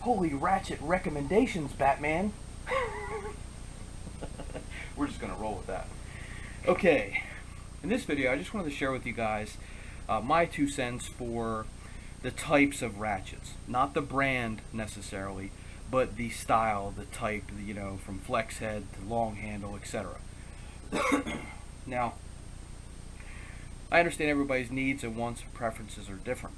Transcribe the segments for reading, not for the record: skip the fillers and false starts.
Holy Ratchet Recommendations, Batman. We're just going to roll with that. Okay, in this video I just wanted to share with you guys my 2 cents for the types of ratchets. Not the brand necessarily, but the style, the type, you know, from flex head to long handle, etc. Now, I understand everybody's needs and wants and preferences are different.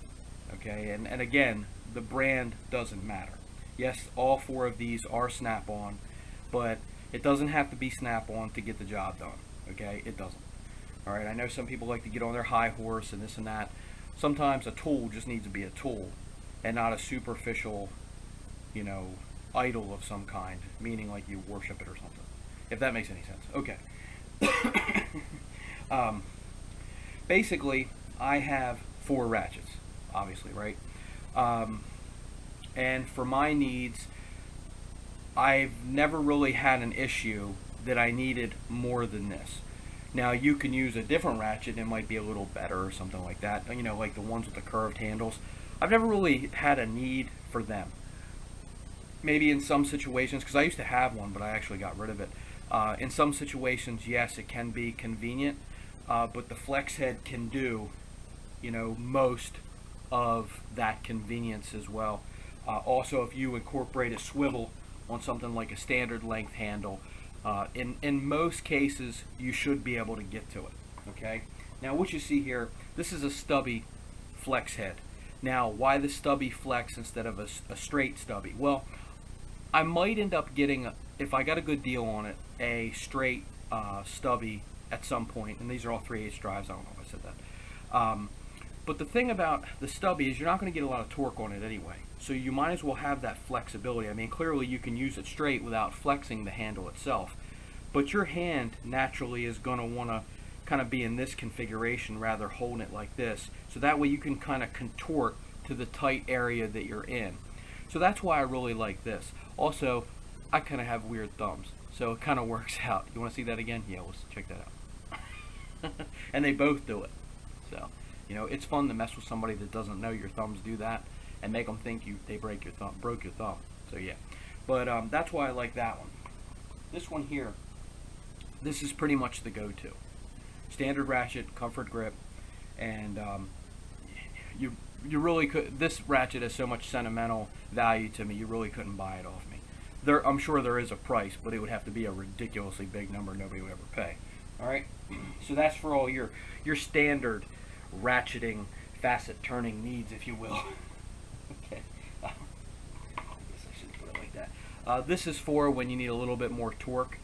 Okay, and again, the brand doesn't matter. Yes, all 4 of these are snap-on, but it doesn't have to be snap-on to get the job done. Okay, it doesn't. Alright, I know some people like to get on their high horse and this and that. Sometimes a tool just needs to be a tool and not a superficial, you know, idol of some kind, meaning like you worship it or something, if that makes any sense. Okay. Basically, I have 4 ratchets, obviously, right? And for my needs, I've never really had an issue that I needed more than this. Now, you can use a different ratchet and it might be a little better or something like that, you know, like the ones with the curved handles. I've never really had a need for them. Maybe in some situations, because I used to have one, but I actually got rid of it. In some situations, yes, it can be convenient, but the flex head can do, you know, most of that convenience as well. Also, if you incorporate a swivel on something like a standard length handle, in most cases you should be able to get to it. Okay, now what you see here, this is a stubby flex head. Now, why the stubby flex instead of a straight stubby? Well, I might end up getting, if I got a good deal on it, a straight stubby at some point, and these are all 3/8 drives. I don't know if I said that. But the thing about the stubby is you're not going to get a lot of torque on it anyway. So you might as well have that flexibility. I mean, clearly you can use it straight without flexing the handle itself. But your hand naturally is going to want to kind of be in this configuration rather holding it like this. So that way you can kind of contort to the tight area that you're in. So that's why I really like this. Also, I kind of have weird thumbs, so it kind of works out. You want to see that again? Yeah, let's check that out. And they both do it. So, you know, it's fun to mess with somebody that doesn't know your thumbs do that and make them think they broke your thumb. So yeah, but that's why I like that one. This one here, this is pretty much the go-to. Standard ratchet, comfort grip, and you really could. This ratchet has so much sentimental value to me. You really couldn't buy it off me. I'm sure there is a price, but it would have to be a ridiculously big number nobody would ever pay. All right, so that's for all your standard ratcheting, facet turning needs, if you will. Okay, I guess I should put it like that. This is for when you need a little bit more torque,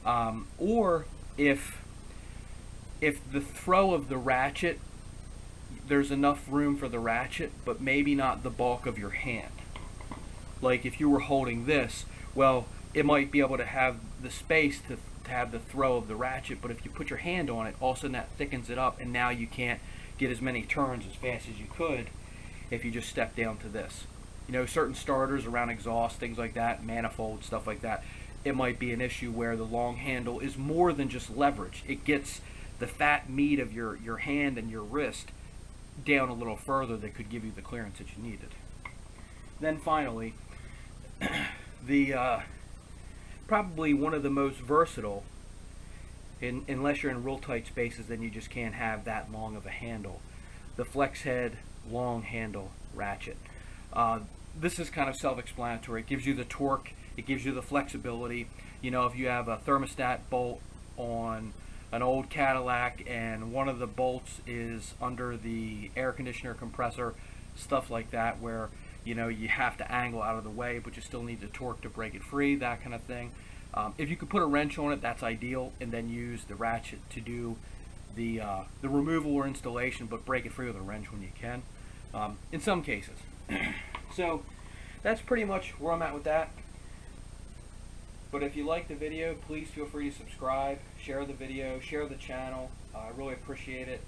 or if the throw of the ratchet, there's enough room for the ratchet, but maybe not the bulk of your hand. Like if you were holding this, well, it might be able to have the space to have the throw of the ratchet, but if you put your hand on it, all of a sudden that thickens it up, and now you can't get as many turns as fast as you could if you just step down to this. You know, certain starters around exhaust, things like that, manifolds, stuff like that, it might be an issue where the long handle is more than just leverage. It gets the fat meat of your hand and your wrist down a little further that could give you the clearance that you needed. Then finally, the probably one of the most versatile, unless you're in real tight spaces, then you just can't have that long of a handle, the flex head long handle ratchet. This is kind of self-explanatory. It gives you the torque, it gives you the flexibility. You know, if you have a thermostat bolt on an old Cadillac and one of the bolts is under the air conditioner compressor, stuff like that, where you know you have to angle out of the way but you still need the torque to break it free, that kind of thing. If you could put a wrench on it, that's ideal, and then use the ratchet to do the removal or installation, but break it free with a wrench when you can, in some cases. So that's pretty much where I'm at with that. But if you like the video, please feel free to subscribe, share the video, share the channel. I really appreciate it.